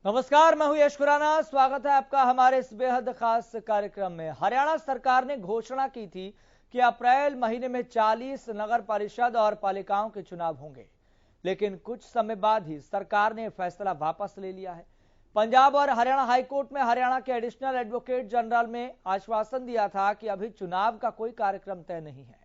नमस्कार, मैं हूं यश खुराना। स्वागत है आपका हमारे इस बेहद खास कार्यक्रम में। हरियाणा सरकार ने घोषणा की थी कि अप्रैल महीने में 40 नगर परिषद और पालिकाओं के चुनाव होंगे, लेकिन कुछ समय बाद ही सरकार ने फैसला वापस ले लिया है। पंजाब और हरियाणा हाईकोर्ट में हरियाणा के एडिशनल एडवोकेट जनरल ने आश्वासन दिया था कि अभी चुनाव का कोई कार्यक्रम तय नहीं है।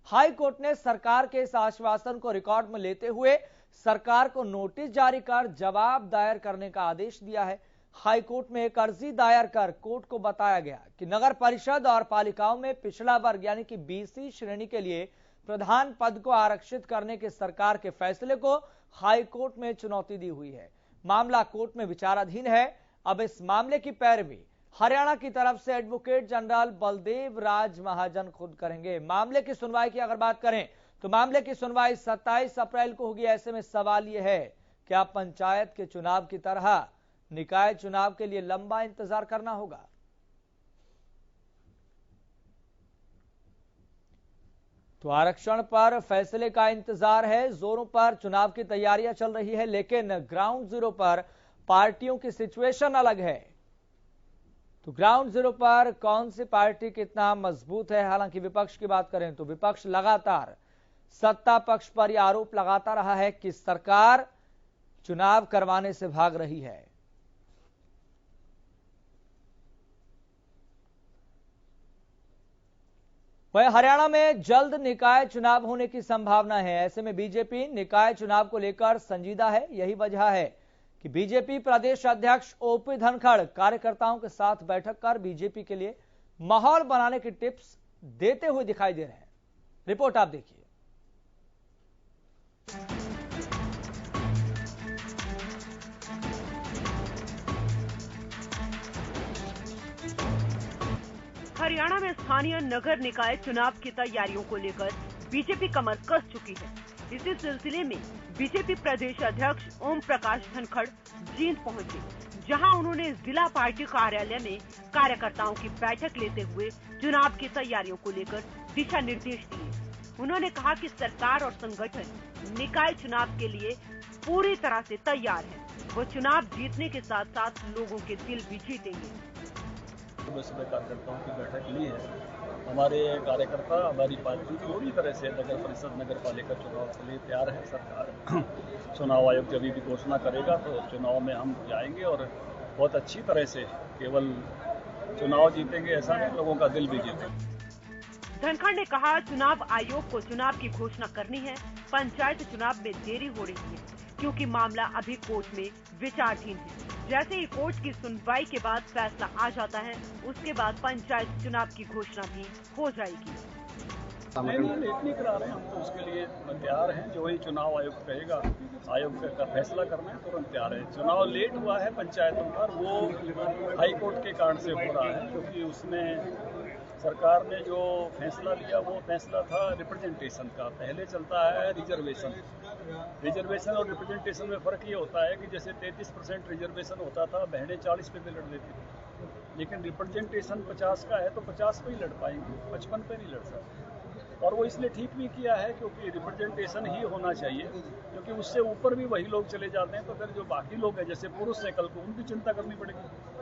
हाई कोर्ट ने सरकार के इस आश्वासन को रिकॉर्ड में लेते हुए सरकार को नोटिस जारी कर जवाब दायर करने का आदेश दिया है। हाई कोर्ट में एक अर्जी दायर कर कोर्ट को बताया गया कि नगर परिषद और पालिकाओं में पिछड़ा वर्ग यानी कि बीसी श्रेणी के लिए प्रधान पद को आरक्षित करने के सरकार के फैसले को हाई कोर्ट में चुनौती दी हुई है। मामला कोर्ट में विचाराधीन है। अब इस मामले की पैरवी हरियाणा की तरफ से एडवोकेट जनरल बलदेव राज महाजन खुद करेंगे। मामले की सुनवाई की अगर बात करें तो मामले की सुनवाई 27 अप्रैल को होगी। ऐसे में सवाल यह है, क्या पंचायत के चुनाव की तरह निकाय चुनाव के लिए लंबा इंतजार करना होगा? तो आरक्षण पर फैसले का इंतजार है। जोरों पर चुनाव की तैयारियां चल रही है, लेकिन ग्राउंड जीरो पर पार्टियों की सिचुएशन अलग है। तो ग्राउंड जीरो पर कौन सी पार्टी कितना मजबूत है? हालांकि विपक्ष की बात करें तो विपक्ष लगातार सत्ता पक्ष पर यह आरोप लगाता रहा है कि सरकार चुनाव करवाने से भाग रही है। वहीं हरियाणा में जल्द निकाय चुनाव होने की संभावना है। ऐसे में बीजेपी निकाय चुनाव को लेकर संजीदा है। यही वजह है कि बीजेपी प्रदेश अध्यक्ष ओपी धनखड़ कार्यकर्ताओं के साथ बैठक कर बीजेपी के लिए माहौल बनाने की टिप्स देते हुए दिखाई दे रहे हैं। रिपोर्ट आप देखिए। हरियाणा में स्थानीय नगर निकाय चुनाव की तैयारियों को लेकर बीजेपी कमर कस चुकी है। इसी सिलसिले में बीजेपी प्रदेश अध्यक्ष ओम प्रकाश धनखड़ जींद पहुंचे, जहां उन्होंने जिला पार्टी कार्यालय में कार्यकर्ताओं की बैठक लेते हुए चुनाव की तैयारियों को लेकर दिशा निर्देश दिए। उन्होंने कहा कि सरकार और संगठन निकाय चुनाव के लिए पूरी तरह से तैयार है। वो चुनाव जीतने के साथ साथ लोगों के दिल भी जीतेंगे। सुबह कार्यकर्ताओं की बैठक ली है। हमारे कार्यकर्ता हमारी पार्टी पूरी तरह से नगर परिषद नगर पालिका चुनाव के लिए तैयार है। सरकार चुनाव आयोग जब भी घोषणा करेगा तो चुनाव में हम जाएंगे और बहुत अच्छी तरह से केवल चुनाव जीतेंगे ऐसा नहीं, लोगों का दिल भी जीतेंगे। धनखड़ ने कहा, चुनाव आयोग को चुनाव की घोषणा करनी है। पंचायत चुनाव में देरी हो रही है क्योंकि मामला अभी कोर्ट में विचाराधीन है। जैसे ही कोर्ट की सुनवाई के बाद फैसला आ जाता है, उसके बाद पंचायत चुनाव की घोषणा भी हो जाएगी। नहीं लेट नहीं करा रहे, हम तो उसके लिए तैयार हैं। जो ही चुनाव आयोग कहेगा, आयोग का फैसला करना है, तुरंत तैयार है। चुनाव लेट हुआ है पंचायतों पर, वो हाई कोर्ट के कारण से हो रहा है, क्योंकि उसमें सरकार ने जो फैसला लिया वो फैसला था रिप्रेजेंटेशन का। पहले चलता है रिजर्वेशन और रिप्रेजेंटेशन में फ़र्क ये होता है कि जैसे 33% रिजर्वेशन होता था, बहनें 40 पे भी लड़ देती थी, लेकिन रिप्रेजेंटेशन 50 का है तो 50 पे ही लड़ पाएंगे, 55 पे नहीं लड़ सकते। और वो इसलिए ठीक भी किया है क्योंकि रिप्रेजेंटेशन ही होना चाहिए, क्योंकि उससे ऊपर भी वही लोग चले जाते हैं तो फिर जो बाकी लोग हैं जैसे पुरुष हैं कल को उनकी चिंता करनी पड़ेगी।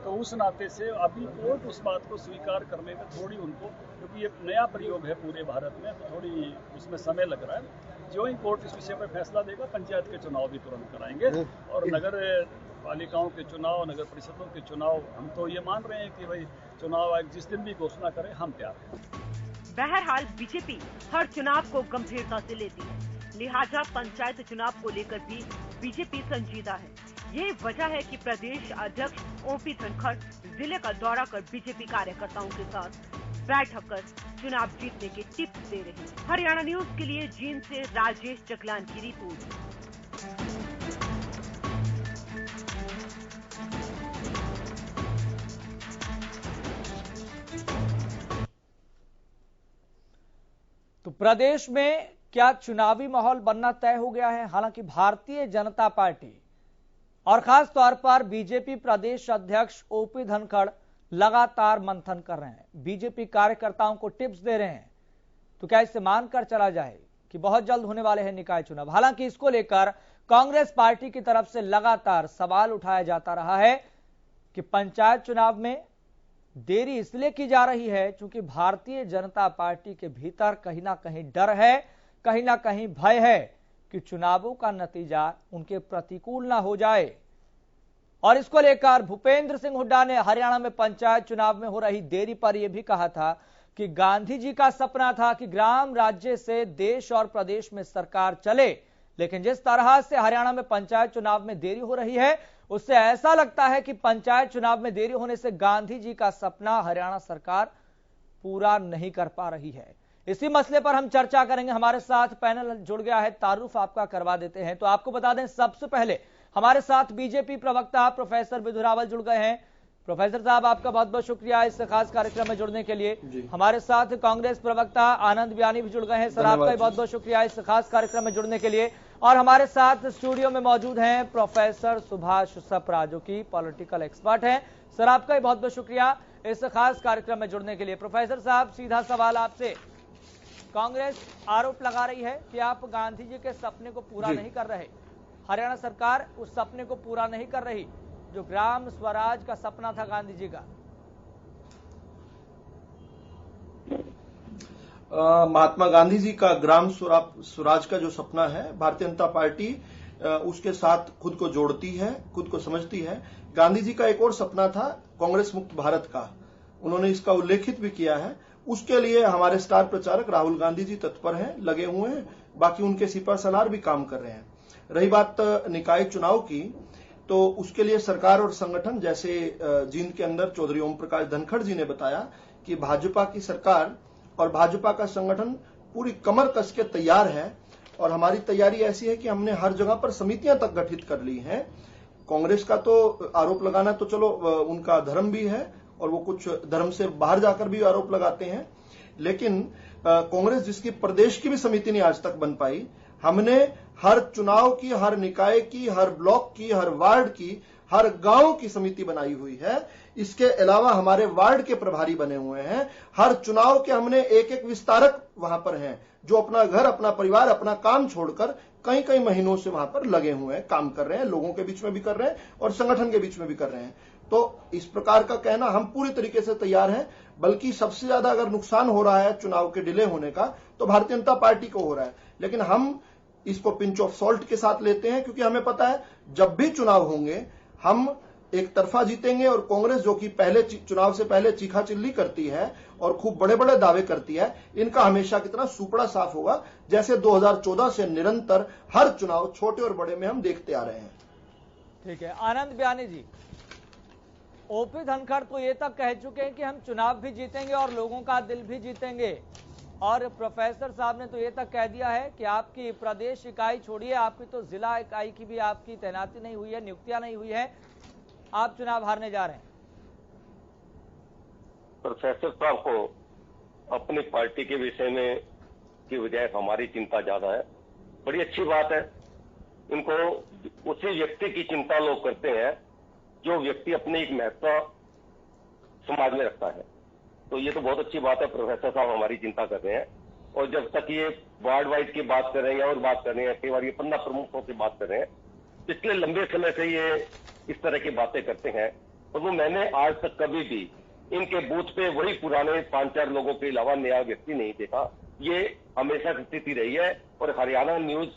तो उस नाते से अभी कोर्ट उस बात को स्वीकार करने में थोड़ी उनको, क्योंकि ये नया प्रयोग है पूरे भारत में, तो थोड़ी उसमें समय लग रहा है। जो ही कोर्ट इस विषय पर फैसला देगा, पंचायत के चुनाव भी तुरंत कराएंगे और नगर पालिकाओं के चुनाव, नगर परिषदों के चुनाव हम तो ये मान रहे हैं कि भाई चुनाव आयोग जिस दिन भी घोषणा करे हम तैयार हैं। बहरहाल बीजेपी हर चुनाव को गंभीरता से लेती है, लिहाजा पंचायत चुनाव को लेकर भी बीजेपी संजीदा है। ये वजह है कि प्रदेश अध्यक्ष ओपी धनखड़ जिले का दौरा कर बीजेपी कार्यकर्ताओं के साथ बैठक कर चुनाव जीतने के टिप्स दे रहे हैं। हरियाणा न्यूज के लिए जींद से राजेश चकलान की रिपोर्ट। तो प्रदेश में क्या चुनावी माहौल बनना तय हो गया है? हालांकि भारतीय जनता पार्टी और खास तौर पर बीजेपी प्रदेश अध्यक्ष ओपी धनखड़ लगातार मंथन कर रहे हैं, बीजेपी कार्यकर्ताओं को टिप्स दे रहे हैं। तो क्या इससे मानकर चला जाए कि बहुत जल्द होने वाले हैं निकाय चुनाव? हालांकि इसको लेकर कांग्रेस पार्टी की तरफ से लगातार सवाल उठाया जाता रहा है कि पंचायत चुनाव में देरी इसलिए की जा रही है क्योंकि भारतीय जनता पार्टी के भीतर कहीं ना कहीं डर है, कहीं ना कहीं भय है कि चुनावों का नतीजा उनके प्रतिकूल ना हो जाए। और इसको लेकर भूपेंद्र सिंह हुड्डा ने हरियाणा में पंचायत चुनाव में हो रही देरी पर यह भी कहा था कि गांधी जी का सपना था कि ग्राम राज्य से देश और प्रदेश में सरकार चले, लेकिन जिस तरह से हरियाणा में पंचायत चुनाव में देरी हो रही है उससे ऐसा लगता है कि पंचायत चुनाव में देरी होने से गांधी जी का सपना हरियाणा सरकार पूरा नहीं कर पा रही है। इसी मसले पर हम चर्चा करेंगे। हमारे साथ पैनल जुड़ गया है, तारुफ आपका करवा देते हैं। तो आपको बता दें, सबसे पहले हमारे साथ बीजेपी प्रवक्ता प्रोफेसर विधु रावल जुड़ गए हैं। प्रोफेसर साहब, आपका बहुत बहुत शुक्रिया इस खास कार्यक्रम में जुड़ने के लिए। हमारे साथ कांग्रेस प्रवक्ता आनंद बयानी भी जुड़ गए हैं। सर, आपका बहुत बहुत शुक्रिया इस खास कार्यक्रम में जुड़ने के लिए। और हमारे साथ स्टूडियो में मौजूद हैं प्रोफेसर सुभाष सप्रा, जो कि पॉलिटिकल एक्सपर्ट हैं। सर, आपका भी बहुत बहुत शुक्रिया इस खास कार्यक्रम में जुड़ने के लिए। प्रोफेसर साहब, सीधा सवाल आपसे। कांग्रेस आरोप लगा रही है कि आप गांधी जी के सपने को पूरा नहीं कर रहे, हरियाणा सरकार उस सपने को पूरा नहीं कर रही जो ग्राम स्वराज का सपना था गांधी जी का। महात्मा गांधी जी का ग्राम स्वराज का जो सपना है, भारतीय जनता पार्टी उसके साथ खुद को जोड़ती है, खुद को समझती है। गांधी जी का एक और सपना था कांग्रेस मुक्त भारत का, उन्होंने इसका उल्लेखित भी किया है। उसके लिए हमारे स्टार प्रचारक राहुल गांधी जी तत्पर हैं, लगे हुए हैं, बाकी उनके सिपा सलार भी काम कर रहे हैं। रही बात निकाय चुनाव की, तो उसके लिए सरकार और संगठन, जैसे जींद के अंदर चौधरी ओम प्रकाश धनखड़ जी ने बताया कि भाजपा की सरकार और भाजपा का संगठन पूरी कमर कस के तैयार है। और हमारी तैयारी ऐसी है कि हमने हर जगह पर समितियां तक गठित कर ली हैं। कांग्रेस का तो आरोप लगाना तो चलो उनका धर्म भी है और वो कुछ धर्म से बाहर जाकर भी आरोप लगाते हैं, लेकिन कांग्रेस जिसकी प्रदेश की भी समिति नहीं आज तक बन पाई, हमने हर चुनाव की, हर निकाय की, हर ब्लॉक की, हर वार्ड की, हर गांव की समिति बनाई हुई है। इसके अलावा हमारे वार्ड के प्रभारी बने हुए हैं। हर चुनाव के हमने एक एक विस्तारक वहां पर हैं जो अपना घर, अपना परिवार, अपना काम छोड़कर कई कई महीनों से वहां पर लगे हुए हैं, काम कर रहे हैं, लोगों के बीच में भी कर रहे हैं और संगठन के बीच में भी कर रहे हैं। तो इस प्रकार का कहना, हम पूरी तरीके से तैयार हैं। बल्कि सबसे ज्यादा अगर नुकसान हो रहा है चुनाव के डिले होने का तो भारतीय जनता पार्टी को हो रहा है, लेकिन हम इसको पिंच ऑफ सॉल्ट के साथ लेते हैं, क्योंकि हमें पता है जब भी चुनाव होंगे हम एक तरफा जीतेंगे और कांग्रेस जो कि पहले चुनाव से पहले चीखा चिल्ली करती है और खूब बड़े बड़े दावे करती है, इनका हमेशा की तरह सुपड़ा साफ होगा, जैसे 2014 से निरंतर हर चुनाव छोटे और बड़े में हम देखते आ रहे हैं। ठीक है, आनंद बयानी जी, ओपी धनखड़ तो ये तक कह चुके हैं कि हम चुनाव भी जीतेंगे और लोगों का दिल भी जीतेंगे, और प्रोफेसर साहब ने तो ये तक कह दिया है कि आपकी प्रदेश इकाई छोड़िए, आपकी तो जिला इकाई की भी आपकी तैनाती नहीं हुई है, नियुक्तियां नहीं हुई है, आप चुनाव हारने जा रहे हैं। प्रोफेसर साहब को अपनी पार्टी के विषय में की बजाय हमारी चिंता ज्यादा है। बड़ी अच्छी बात है, इनको उसी व्यक्ति की चिंता लोग करते हैं जो व्यक्ति अपनी एक महत्व समाज में रखता है। तो ये तो बहुत अच्छी बात है, प्रोफेसर साहब हमारी चिंता कर रहे हैं। और जब तक ये वार्ड वाइज की बात कर रहे हैं और बात कर रहे हैं, कई बार ये 15 प्रमुखों की बात कर रहे हैं, पिछले लंबे समय से ये इस तरह की बातें करते हैं। और वो मैंने आज तक कभी भी इनके बूथ पे वही पुराने 5-4 लोगों के अलावा नया व्यक्ति नहीं देखा। ये हमेशा की स्थिति रही है। और हरियाणा न्यूज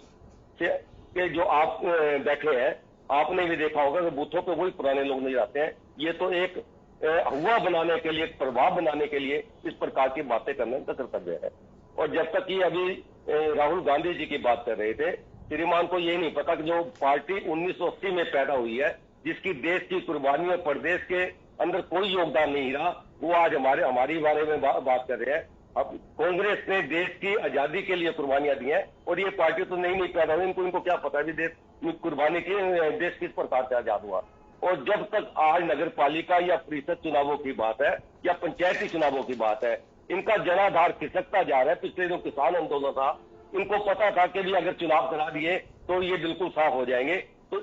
से के जो आप बैठे हैं, आपने भी देखा होगा कि बूथों पे वही पुराने लोग नजर आते हैं। ये तो एक हुआ बनाने के लिए, प्रभाव बनाने के लिए इस प्रकार की बातें करने का कर्तव्य है। और जब तक ये अभी राहुल गांधी जी की बात कर रहे थे, श्रीमान को ये नहीं पता कि जो पार्टी 1980 में पैदा हुई है, जिसकी देश की कुर्बानी और प्रदेश के अंदर कोई योगदान नहीं रहा, वो आज हमारी बारे में बात कर रहे हैं। अब कांग्रेस ने देश की आजादी के लिए कुर्बानियां दी हैं और ये पार्टी तो नहीं पैदा हुई, इनको क्या पता है देश कुर्बानी की, देश किस प्रकार से आजाद हुआ। और जब तक आज नगर पालिका या परिषद चुनावों की बात है या पंचायती चुनावों की बात है, इनका जनाधार खिसकता जा रहा है। पिछले जो किसान आंदोलन था, इनको पता था कि भी अगर चुनाव करा दिए तो ये बिल्कुल साफ हो जाएंगे। तो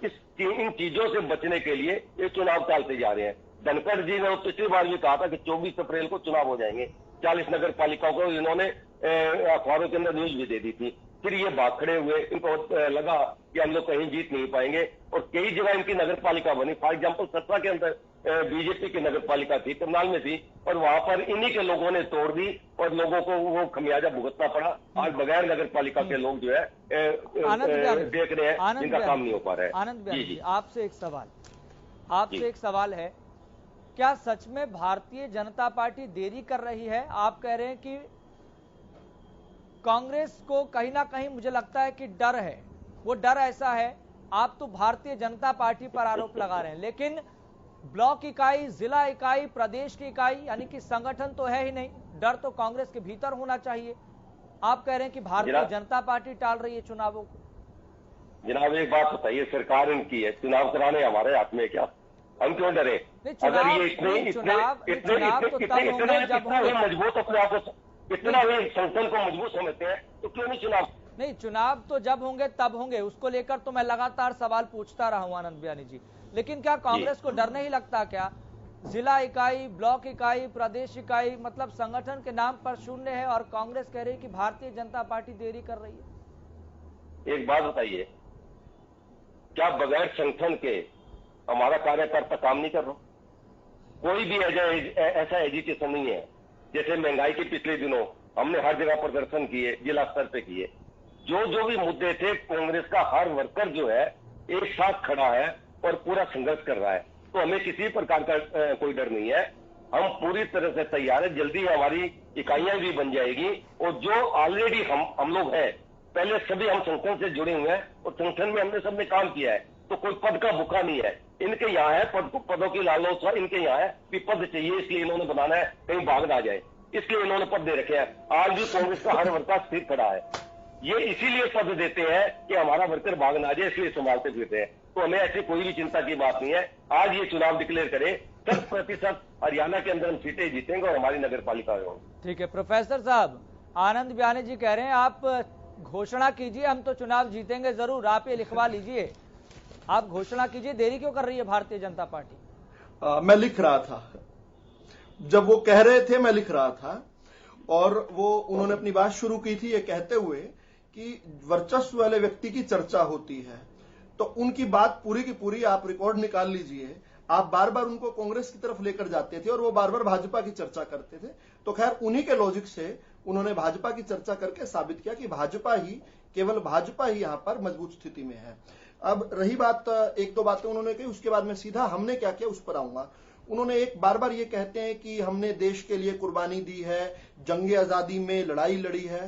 इन चीजों से बचने के लिए ये चुनाव टालते जा रहे हैं। धनखड़ जी ने पिछली बार भी कहा था कि 24 अप्रैल को चुनाव हो जाएंगे। 40 नगर पालिकाओं को इन्होंने अखबारों के अंदर न्यूज भी दे दी थी। फिर ये भाग खड़े हुए, इनको लगा कि हम लोग कहीं जीत नहीं पाएंगे। और कई जगह इनकी नगर पालिका बनी, फॉर एग्जाम्पल सत्ता के अंदर बीजेपी की नगर पालिका थी, करनाल में थी, और वहां पर इन्हीं के लोगों ने तोड़ दी और लोगों को वो खमियाजा भुगतना पड़ा। आज बगैर नगर पालिका के लोग जो है देख रहे हैं जिनका काम नहीं हो पा रहा है। आनंद बयान जी, आपसे एक सवाल है, क्या सच में भारतीय जनता पार्टी देरी कर रही है? आप कह रहे हैं कि कांग्रेस को कहीं ना कहीं मुझे लगता है कि डर है, वो डर ऐसा है, आप तो भारतीय जनता पार्टी पर आरोप लगा रहे हैं, लेकिन ब्लॉक इकाई, जिला इकाई, प्रदेश की इकाई यानी कि संगठन तो है ही नहीं, डर तो कांग्रेस के भीतर होना चाहिए। आप कह रहे हैं कि भारतीय जनता पार्टी टाल रही है चुनावों को। जनाब एक बात बताइए, सरकार इनकी है, चुनाव कराने हमारे हाथ में क्या? हम क्यों डरे? अगर ये मजबूत अपने आप को, इतना भी संगठन को मजबूत समझते हैं तो क्यों नहीं चुनाव? नहीं, चुनाव तो जब होंगे तब होंगे, उसको लेकर तो मैं लगातार सवाल पूछता रहा हूं आनंद बयानी जी, लेकिन क्या कांग्रेस को डर नहीं लगता क्या? जिला इकाई, ब्लॉक इकाई, प्रदेश इकाई, मतलब संगठन के नाम पर शून्य है और कांग्रेस कह रही है कि भारतीय जनता पार्टी देरी कर रही है। एक बात बताइए, क्या बगैर संगठन के हमारा कार्यकर्ता काम नहीं कर रहा? कोई भी ऐसा एजुकेशन नहीं है। जैसे महंगाई के पिछले दिनों हमने हर जगह प्रदर्शन किए, जिला स्तर पे किए, जो भी मुद्दे थे, कांग्रेस का हर वर्कर जो है एक साथ खड़ा है और पूरा संघर्ष कर रहा है। तो हमें किसी प्रकार का कोई डर नहीं है, हम पूरी तरह से तैयार है। जल्दी हमारी इकाइयां भी बन जाएगी और जो ऑलरेडी हम लोग हैं, पहले सभी हम संगठन से जुड़े हुए हैं और संगठन में हमने सबने काम किया है, तो कोई पद का भूखा नहीं है। इनके यहाँ है पदों की लालच, इनके यहाँ है कि पद चाहिए, इसलिए इन्होंने बनाना है, कहीं भाग ना जाए, इसलिए इन्होंने पद दे रखे हैं। आज भी कांग्रेस का हर वर्कर स्थिर खड़ा है, ये इसीलिए पद देते हैं कि हमारा वर्कर भाग ना जाए, इसलिए संभालते फिरते हैं। तो हमें ऐसी कोई भी चिंता की बात नहीं है। आज ये चुनाव डिक्लेयर करे, 100% हरियाणा के अंदर हम सीटें जीतेंगे और हमारी नगर पालिका होगी। ठीक है प्रोफेसर साहब, आनंद बयानी जी कह रहे हैं आप घोषणा कीजिए, हम तो चुनाव जीतेंगे जरूर, आप ये लिखवा लीजिए, आप घोषणा कीजिए, देरी क्यों कर रही है भारतीय जनता पार्टी? मैं लिख रहा था, जब वो कह रहे थे मैं लिख रहा था, और वो उन्होंने अपनी बात शुरू की थी ये कहते हुए कि वर्चस्व वाले व्यक्ति की चर्चा होती है, तो उनकी बात पूरी की पूरी आप रिकॉर्ड निकाल लीजिए। आप बार बार उनको कांग्रेस की तरफ लेकर जाते थे और वो बार बार भाजपा की चर्चा करते थे। तो खैर उन्हीं के लॉजिक से उन्होंने भाजपा की चर्चा करके साबित किया कि भाजपा ही, केवल भाजपा ही यहां पर मजबूत स्थिति में है। अब रही बात, एक दो बातें उन्होंने कही, उसके बाद मैं सीधा हमने क्या किया उस पर आऊंगा। उन्होंने एक बार बार ये कहते हैं कि हमने देश के लिए कुर्बानी दी है, जंगे आजादी में लड़ाई लड़ी है,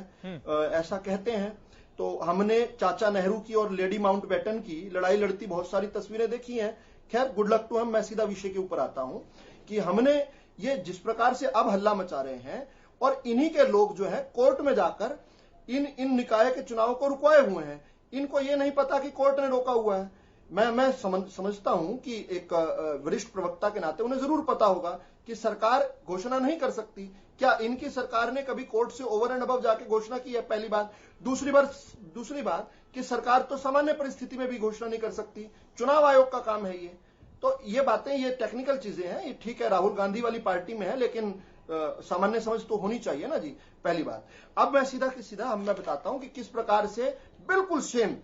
ऐसा कहते हैं। तो हमने चाचा नेहरू की और लेडी माउंटबेटन की लड़ाई लड़ती बहुत सारी तस्वीरें देखी हैं। खैर गुड लक टू हम, मैं सीधा विषय के ऊपर आता हूं कि हमने ये जिस प्रकार से अब हल्ला मचा रहे हैं और इन्हीं के लोग जो है कोर्ट में जाकर इन निकाय के चुनाव को रुकवाए हुए हैं। इनको ये नहीं पता कि कोर्ट ने रोका हुआ है। मैं समझता हूं कि एक वरिष्ठ प्रवक्ता के नाते उन्हें जरूर पता होगा कि सरकार घोषणा नहीं कर सकती। क्या इनकी सरकार ने कभी कोर्ट से ओवर एंड अबव जाके घोषणा की है? पहली बात। दूसरी बात कि सरकार तो सामान्य परिस्थिति में भी घोषणा नहीं कर सकती, चुनाव आयोग का काम है ये। तो ये बातें, ये टेक्निकल चीजें हैं, ये ठीक है राहुल गांधी वाली पार्टी में है, लेकिन सामान्य समझ तो होनी चाहिए ना जी, पहली बात। अब मैं सीधा मैं बताता हूं कि किस प्रकार से बिल्कुल सेम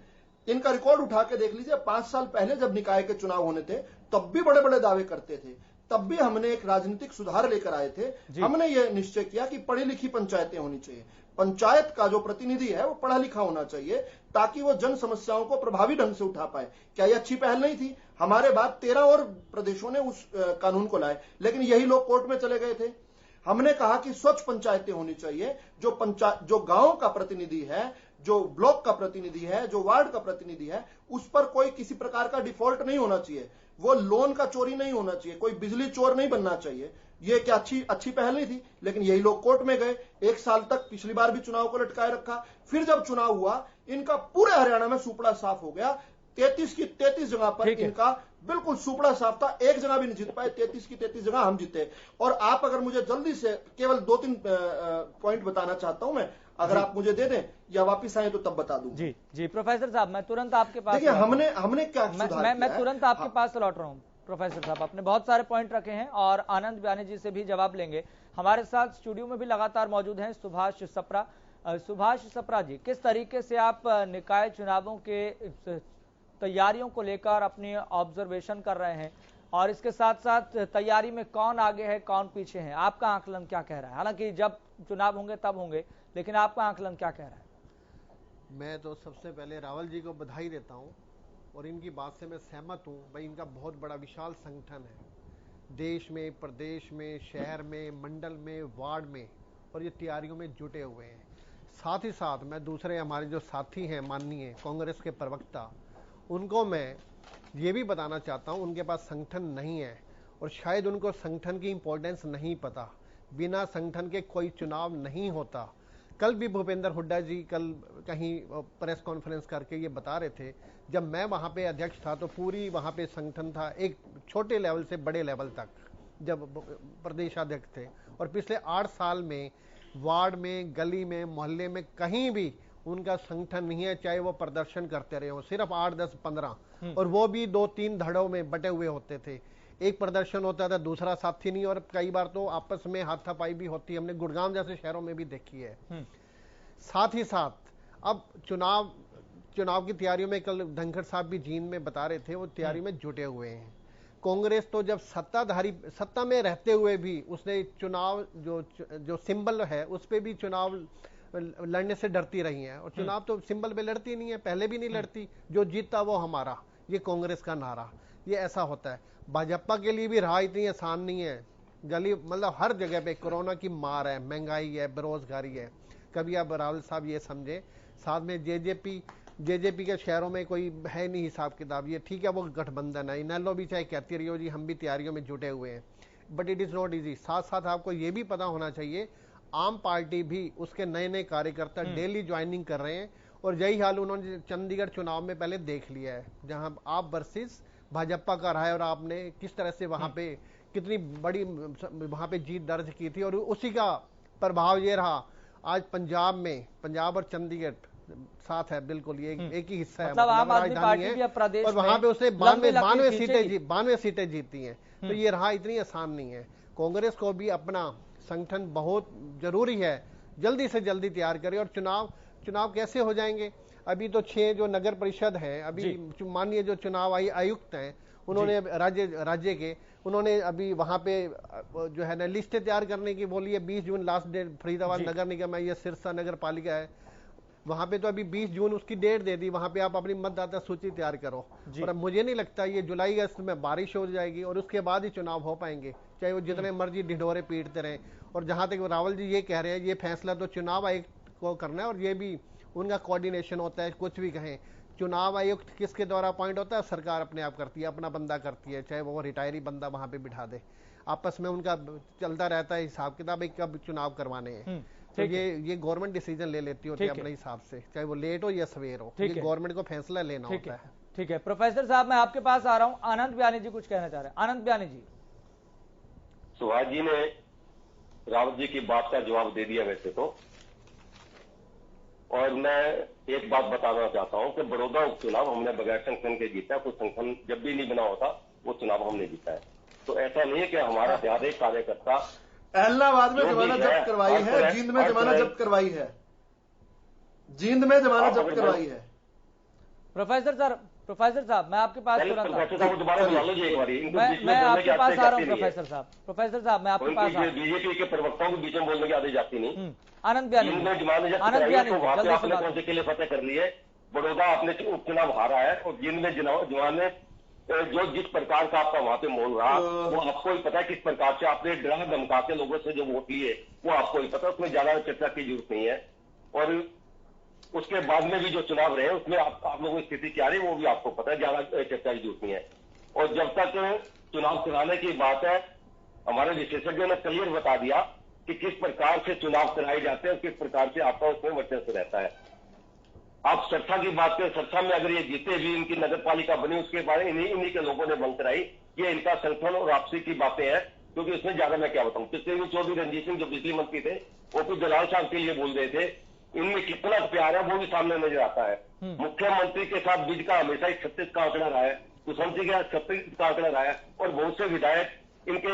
इनका रिकॉर्ड उठा के देख लीजिए। 5 साल पहले जब निकाय के चुनाव होने थे तब भी बड़े बड़े दावे करते थे, तब भी हमने एक राजनीतिक सुधार लेकर आए थे। हमने ये निश्चय किया कि पढ़ी लिखी पंचायतें होनी चाहिए, पंचायत का जो प्रतिनिधि है वो पढ़ा लिखा होना चाहिए ताकि वो जन समस्याओं को प्रभावी ढंग से उठा पाए। क्या ये अच्छी पहल नहीं थी? हमारे बाद 13 और प्रदेशों ने उस कानून को लाए, लेकिन यही लोग कोर्ट में चले गए थे। हमने कहा कि स्वच्छ पंचायतें होनी चाहिए, जो गांव का प्रतिनिधि है, जो ब्लॉक का प्रतिनिधि है, जो वार्ड का प्रतिनिधि है, उस पर कोई किसी प्रकार का डिफॉल्ट नहीं होना चाहिए, वो लोन का चोरी नहीं होना चाहिए, कोई बिजली चोर नहीं बनना चाहिए। ये क्या अच्छी पहल नहीं थी? लेकिन यही लोग कोर्ट में गए, 1 साल तक, पिछली बार भी चुनाव को लटकाए रखा। फिर जब चुनाव हुआ, इनका पूरे हरियाणा में सुपड़ा साफ हो गया। 33 की 33 जगह पर इनका बिल्कुल सुपड़ा साफ था, एक जगह भी नहीं जीत पाए, 33 की 33 जगह हम जीते। और आप अगर मुझे जल्दी से केवल 2-3 पॉइंट बताना चाहता हूं मैं, अगर आप मुझे दे दें या वापिस आए तो तब बता दूं। जी प्रोफेसर साहब, मैं तुरंत आपके पास, देखिए हमने क्या मैं तुरंत आपके पास लौट रहा हूं। प्रोफेसर साहब, आपने बहुत सारे पॉइंट रखे हैं और आनंद बयानी जी से भी जवाब लेंगे। हमारे साथ स्टूडियो में भी लगातार मौजूद हैं सुभाष सप्रा। सुभाष सप्रा जी, किस तरीके से आप निकाय चुनावों के तैयारियों को लेकर अपनी ऑब्जर्वेशन कर रहे हैं और इसके साथ साथ तैयारी में कौन आगे है कौन पीछे है, आपका आकलन क्या कह रहा है? हालांकि जब चुनाव होंगे तब होंगे, लेकिन आपका आकलन क्या कह रहा है? मैं तो सबसे पहले रावल जी को बधाई देता हूं और इनकी बात से मैं सहमत हूं। भाई इनका बहुत बड़ा विशाल संगठन है, देश में, प्रदेश में, शहर में, मंडल में, वार्ड में, और ये तैयारियों में जुटे हुए हैं। साथ ही साथ मैं दूसरे हमारे जो साथी हैं माननीय कांग्रेस के प्रवक्ता, उनको मैं ये भी बताना चाहता हूं उनके पास संगठन नहीं है और शायद उनको संगठन की इंपॉर्टेंस नहीं पता। बिना संगठन के कोई चुनाव नहीं होता। कल भी भूपेंद्र हुड्डा जी कल कहीं प्रेस कॉन्फ्रेंस करके ये बता रहे थे, जब मैं वहाँ पे अध्यक्ष था तो पूरी वहाँ पे संगठन था, एक छोटे लेवल से बड़े लेवल तक जब प्रदेशाध्यक्ष थे, और पिछले 8 साल में वार्ड में, गली में, मोहल्ले में कहीं भी उनका संगठन नहीं है, चाहे वो प्रदर्शन करते रहे हो, सिर्फ 8, 10, 15, और वो भी 2-3 धड़ों में बटे हुए होते थे। एक प्रदर्शन होता था, दूसरा साथी नहीं, और कई बार तो आपस में हाथापाई भी होती है, हमने गुड़गांव जैसे शहरों में भी देखी है। साथ ही साथ अब चुनाव की तैयारियों में कल धनखड़ साहब भी जींद में बता रहे थे, वो तैयारी में जुटे हुए हैं। कांग्रेस तो जब सत्ता में रहते हुए भी उसने चुनाव जो सिंबल है उस पे भी चुनाव लड़ने से डरती रही है, और चुनाव तो सिंबल पे लड़ती नहीं है, पहले भी नहीं लड़ती, जो जीतता वो हमारा, ये कांग्रेस का नारा, ये ऐसा होता है। भाजपा के लिए भी राह इतनी आसान नहीं है, गली मतलब हर जगह पे कोरोना की मार है, महंगाई है, बेरोजगारी है। कभी आप रावल साहब ये समझे, साथ में जेजेपी के शहरों में कोई है नहीं हिसाब किताब, ये ठीक है वो गठबंधन है, इनेलो भी चाहे कहती रही हो जी हम भी तैयारियों में जुटे हुए हैं, but it is not easy. साथ साथ आपको ये भी पता होना चाहिए, आम पार्टी भी उसके नए नए कार्यकर्ता डेली ज्वाइनिंग कर रहे हैं, और यही हाल उन्होंने चंडीगढ़ चुनाव में पहले देख लिया है, जहां आप वर्सेस भाजपा का रहा है, और आपने किस तरह से वहां पे कितनी बड़ी वहां पे जीत दर्ज की थी, और उसी का प्रभाव ये रहा आज पंजाब और चंडीगढ़ साथ है, बिल्कुल ये एक ही हिस्सा है, मतलब आम आदमी पार्टी है, भी अब प्रदेश और वहां पे उसे 92 सीटें जीती हैं। तो ये रहा इतनी आसान नहीं है। कांग्रेस को भी अपना संगठन बहुत जरूरी है, जल्दी से जल्दी तैयार करे। और चुनाव कैसे हो जाएंगे? अभी तो 6 जो नगर परिषद है, अभी माननीय जो चुनाव आयुक्त हैं उन्होंने राज्य के उन्होंने अभी वहां पे जो है ना लिस्टें तैयार करने की बोली है। 20 जून लास्ट डेट, फरीदाबाद नगर निगम है, ये सिरसा नगर पालिका है, वहां पे तो अभी 20 जून उसकी डेट दे दी, वहां पे आप अपनी मतदाता सूची तैयार करो। और अब मुझे नहीं लगता ये जुलाई अगस्त में बारिश हो जाएगी और उसके बाद ही चुनाव हो पाएंगे, चाहे वो जितने मर्जी ढिढोरे पीटते रहे। और जहां तक रावल जी ये कह रहे हैं, ये फैसला तो चुनाव आयुक्त को करना है, और ये भी उनका कोऑर्डिनेशन होता है। कुछ भी कहें, चुनाव आयुक्त किसके द्वारा अपॉइंट होता है? सरकार अपने आप करती है, अपना बंदा करती है, चाहे वो रिटायरी बंदा वहां पे बिठा दे। आपस में उनका चलता रहता है हिसाब किताब, कब चुनाव करवाने हैं। तो ये गवर्नमेंट डिसीजन ले लेती होती है अपने हिसाब से, चाहे वो लेट हो या सवेर हो, ये गवर्नमेंट को फैसला लेना होता है। ठीक है प्रोफेसर साहब, मैं आपके पास आ रहा हूं। आनंद बयानी जी कुछ कहना चाह रहे हैं। आनंद बयानी जी। सुभाष जी ने रावत जी की बात का जवाब दे दिया वैसे तो, और मैं एक बात बताना चाहता हूं कि बड़ौदा उपचुनाव हमने बगैर संगठन के जीता, कोई संगठन जब भी नहीं बना होता वो चुनाव हमने जीता है। तो ऐसा नहीं है कि हमारा ज्यादा कार्यकर्ता इलाहाबाद में जमानत जब्त करवाई है, जींद में जमानत जब्त करवाई है, जींद में जमानत जब्त करवाई है। प्रोफेसर साहब मैं आपके पास दोबारा बुला लो जी एक बारी। मैं आपके पास आ रहा हूँ प्रोफेसर साहब मैं आपके पास बीजेपी के प्रवक्ताओं के बीच में बोलने की आदत जाती नहीं। आनंद बयानी तो वहां पे आपने कौन से किले फतेह कर लिए? बड़ौदा आपने उपचुनाव हारा है, और जिन में जवान ने जो जिस प्रकार का आपका वहां पे मोल रहा वो आपको ही पता है, किस प्रकार से आपने डरा धमका के लोगों से जो वोट लिए वो आपको ही पता है, उसमें ज्यादा चर्चा की जरूरत नहीं है। और उसके बाद में भी जो चुनाव रहे उसमें आप लोगों की स्थिति क्या रही वो भी आपको पता है, ज्यादा चर्चा की जरूरत नहीं है। और जब तक चुनाव कराने की बात है, हमारे विशेषज्ञों ने क्लियर बता दिया कि किस प्रकार से चुनाव कराए जाते हैं और किस प्रकार से आपका उसमें वर्चस्व रहता है। आप सरसा की बात करें, सरसा में अगर ये जीते भी, इनकी नगर पालिका बनी, उसके बारे में इन्हीं के लोगों ने बंद कराई। ये इनका संगठन और आपसी की बातें हैं, क्योंकि इसमें ज्यादा मैं क्या बताऊं। पिछले दिन चौधरी रणजीत सिंह जो बिजली मंत्री थे वो कुछ दलाल साहब के लिए बोल रहे थे, इनमें कितना प्यार है वो भी सामने नजर आता है। मुख्यमंत्री के साथ बीज का हमेशा ही 36 का आंकड़ा रहा है, कुसुम सिंह के साथ 36 का आंकड़ा रहा है, और बहुत से विधायक इनके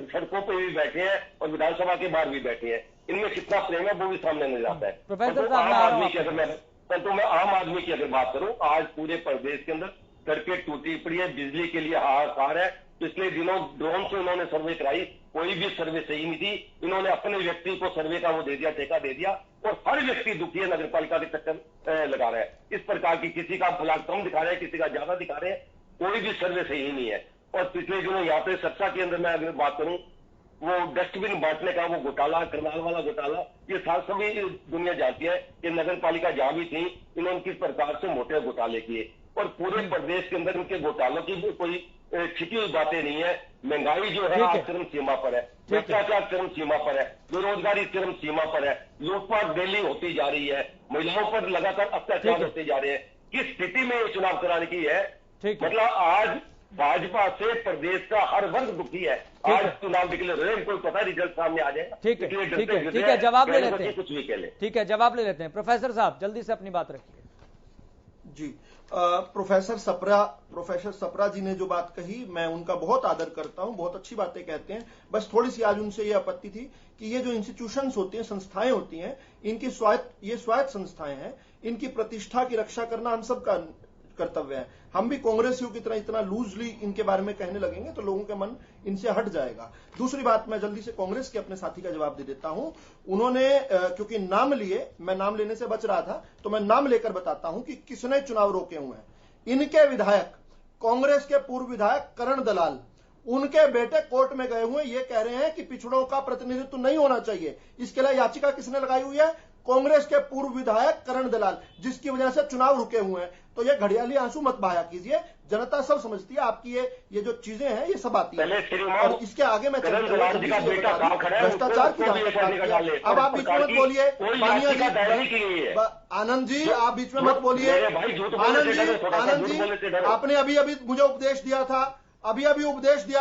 सड़कों पर भी बैठे हैं और विधानसभा के बाहर भी बैठे हैं। इनमें कितना प्रेम है वो भी सामने नजर आता है। तो मैं आम आदमी की अगर बात करूं, आज पूरे प्रदेश के अंदर सड़कें टूटी पड़ी है, बिजली के लिए हाहाकार है। पिछले दिनों ड्रोन से उन्होंने सर्वे कराई, कोई भी सर्वे सही नहीं थी। इन्होंने अपने व्यक्ति को सर्वे का वो दे दिया, ठेका दे दिया, और हर व्यक्ति दुखी है, नगर पालिका के चक्कर लगा रहा है। इस प्रकार की किसी का ब्लॉक कम दिखा रहे हैं, किसी का ज्यादा दिखा रहे हैं, कोई भी सर्वे सही नहीं है। और पिछले दिनों यहाँ पे सरसा के अंदर मैं अगर बात करूं, वो डस्टबिन बांटने का वो घोटाला, करनाल वाला घोटाला, ये सभी दुनिया जानती है कि नगर पालिका जहां भी थी, इन्होंने किस प्रकार से मोटे घोटाले किए। और पूरे प्रदेश के अंदर इनके घोटालों की भी कोई छिपी हुई बातें नहीं है। महंगाई जो है आज चरम सीमा पर है, भ्रष्टाचार चरम सीमा पर है, बेरोजगारी चरम सीमा पर है, लूटपाट डेली होती जा रही है, महिलाओं पर लगातार अत्याचार होते जा रहे हैं। किस स्थिति में ये चुनाव कराने की है? मतलब आज भाजपा से प्रदेश का हर वर्ग दुखी है। आज चुनाव निकले रहे, इनको पता रिजल्ट सामने आ जाएगा। ठीक है, जवाब ले लेते हैं, कुछ भी कह ले। ठीक है, जवाब ले लेते हैं। प्रोफेसर साहब जल्दी से अपनी बात रखिए। जी, प्रोफेसर सप्रा जी ने जो बात कही, मैं उनका बहुत आदर करता हूं, बहुत अच्छी बातें कहते हैं। बस थोड़ी सी आज उनसे ये आपत्ति थी कि ये जो इंस्टीट्यूशंस होती हैं, संस्थाएं होती हैं, इनकी स्वायत्त संस्थाएं हैं, इनकी प्रतिष्ठा की रक्षा करना हम सबका कर्तव्य है। हम भी कांग्रेसियों की तरह इतना लूजली इनके बारे में कहने लगेंगे तो लोगों का मन इनसे हट जाएगा। दूसरी बात, मैं जल्दी से कांग्रेस के अपने साथी का जवाब दे देता हूं। उन्होंने क्योंकि नाम लिए, मैं नाम लेने से बच रहा था, तो मैं नाम लेकर बताता हूं कि किसने चुनाव रोके हुए हैं। इनके विधायक, कांग्रेस के पूर्व विधायक करण दलाल, उनके बेटे कोर्ट में गए हुए, ये कह रहे हैं कि पिछड़ों का प्रतिनिधित्व नहीं होना चाहिए। इसके लिए याचिका किसने लगाई हुई है? कांग्रेस के पूर्व विधायक करण दलाल, जिसकी वजह से चुनाव रुके हुए हैं। तो ये घड़ियाली आंसू मत बहाया कीजिए, जनता सब समझती है आपकी ये जो चीजें हैं ये सब आती है। और इसके आगे मैं भ्रष्टाचार की अब आप बीच में मत बोलिए, आनंद जी आप बीच में मत बोलिए। आनंद जी आपने अभी मुझे उपदेश दिया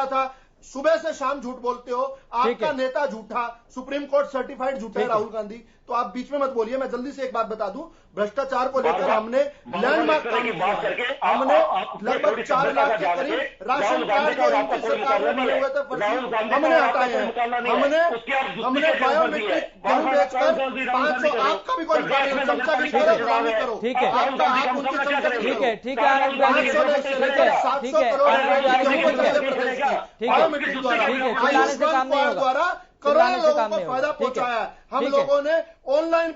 था, सुबह से शाम झूठ बोलते हो, आपका नेता झूठा, सुप्रीम कोर्ट सर्टिफाइड झूठा है राहुल गांधी, तो आप बीच में मत बोलिए। मैं जल्दी से एक बात बता दूं, भ्रष्टाचार को लेकर हमने लैंडमार्क काम किया है। हमने लगभग 4 लाख के करीब राशन कार्ड जो इनकी सरकार में बने हुए थे हमने हटाए हैं। हमने बायोमेट्रिक गेहूं बेचकर 500, आपका भी कोई चमचा भी करो, ठीक है, आप उनके चमचा भी ठीक है, 500 करोड़ बायोमेट्रिक द्वारा करोड़ों लोगों को फायदा पहुंचाया है। हम लोगों ने ऑनलाइन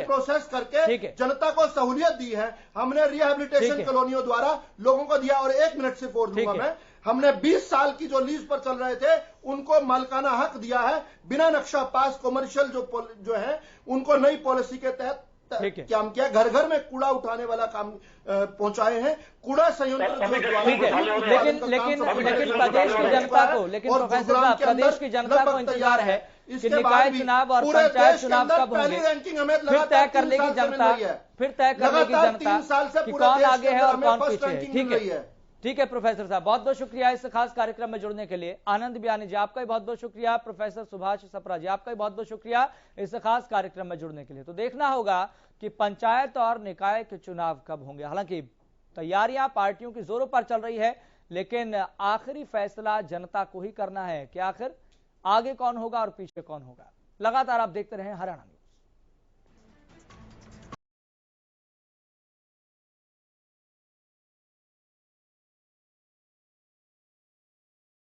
प्रोसेस करके जनता को सहूलियत दी है। हमने रिहेबिलिटेशन कॉलोनियों द्वारा लोगों को दिया। और 1 मिनट सिर्फ और दूंगा मैं, हमने 20 साल की जो लीज पर चल रहे थे उनको मालिकाना हक दिया है, बिना नक्शा पास कमर्शियल जो है उनको नई पॉलिसी के तहत काम किया। घर घर में कूड़ा उठाने वाला काम पहुंचाए हैं। कूड़ा संयंत्र लेकिन प्रदेश की जनता को, लेकिन प्रोफेसर साहब प्रदेश की जनता को इंतजार है कि निकाय चुनाव और पंचायत चुनाव कब होंगे, फिर तय कर लेगी जनता कि कौन आगे है और कौन पीछे है। ठीक है प्रोफेसर साहब, बहुत बहुत शुक्रिया इस खास कार्यक्रम में जुड़ने के लिए। आनंद बयानी जी आपका भी बहुत बहुत शुक्रिया, प्रोफेसर सुभाष सप्रा जी आपका भी बहुत बहुत शुक्रिया इस खास कार्यक्रम में जुड़ने के लिए। तो देखना होगा कि पंचायत और निकाय के चुनाव कब होंगे। हालांकि तैयारियां पार्टियों की जोरों पर चल रही है, लेकिन आखिरी फैसला जनता को ही करना है कि आखिर आगे कौन होगा और पीछे कौन होगा। लगातार आप देखते रहे हरियाणा।